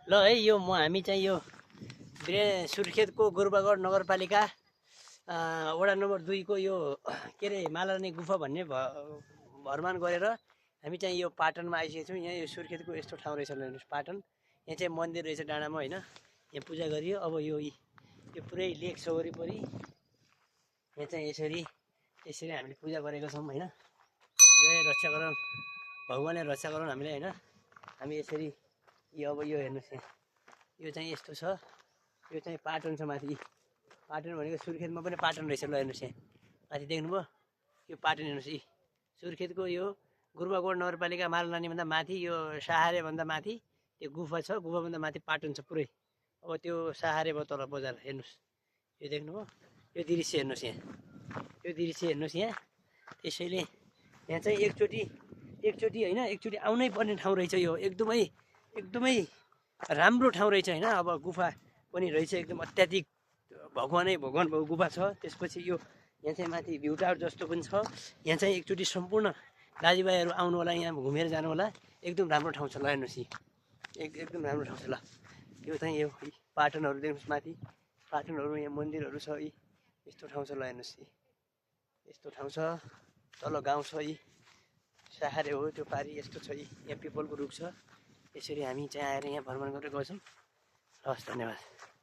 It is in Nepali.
ल है यो हामी चाहिँ यो सुर्खेतको गोरुबागढ नगरपालिका वडा नम्बर 2 को यो के अरे मालारानी गुफा भन्ने भ्रमण गरेर हामी चाहिँ यो पाटनमा आइसकेको छौँ। यहाँ यो सुर्खेतको यस्तो ठाउँ रहेछ हेर्नुहोस्, पाटन। यहाँ चाहिँ मन्दिर रहेछ डाँडामा होइन, यहाँ पूजा गरियो। अब यो पुरै लेक छ वरिपरि। यहाँ चाहिँ यसरी हामीले पूजा गरेको छौँ होइन। जय रक्षा गरौँ, भगवानले रक्षा गरौँ हामीले होइन। हामी यसरी अब यो हेर्नुहोस्, यहाँ यो चाहिँ यस्तो छ। यो चाहिँ पाटन छ माथि। पाटन भनेको सुर्खेतमा पनि पाटन रहेछ। ल हेर्नुहोस्, यहाँ माथि देख्नुभयो, यो पाटन हेर्नुहोस्। सुर्खेतको यो गुरुबागढ नगरपालिका मालारानीभन्दा माथि, यो साहारेभन्दा माथि त्यो गुफा छ। गुफाभन्दा माथि पाटन छ पुरै। अब त्यो साहारे भयो तल बजार हेर्नुहोस्, यो देख्नुभयो, यो दृश्य हेर्नुहोस्। यहाँ यो दृश्य हेर्नुहोस्। यहाँ त्यसैले यहाँ चाहिँ एकचोटि होइन, एकचोटि आउनै पर्ने ठाउँ रहेछ यो। एकदमै राम्रो ठाउँ रहेछ होइन। अब गुफा पनि रहेछ, एकदम अत्याधिक भगवान भएको गुफा छ। त्यसपछि यो यहाँ चाहिँ माथि भ्यू टावर जस्तो पनि छ। यहाँ चाहिँ एकचोटि सम्पूर्ण दाजुभाइहरू आउनु होला, यहाँ घुमेर जानु होला। एकदम राम्रो ठाउँ छ। ल हेर्नुहोस्, एकदम राम्रो ठाउँ छ। ल यो चाहिँ यो पाटनहरू देख्नुहोस्, माथि पाटनहरू, यहाँ मन्दिरहरू छ। यस्तो ठाउँ छ। ल हेर्नुहोस्, यस्तो ठाउँ छ। तल गाउँ छ। साहारे हो त्यो पारि, यस्तो छ। यहाँ पिपलको रुख छ। यसरी हामी चाहिँ आएर यहाँ भ्रमण गरेर गएछौँ। हस्, धन्यवाद।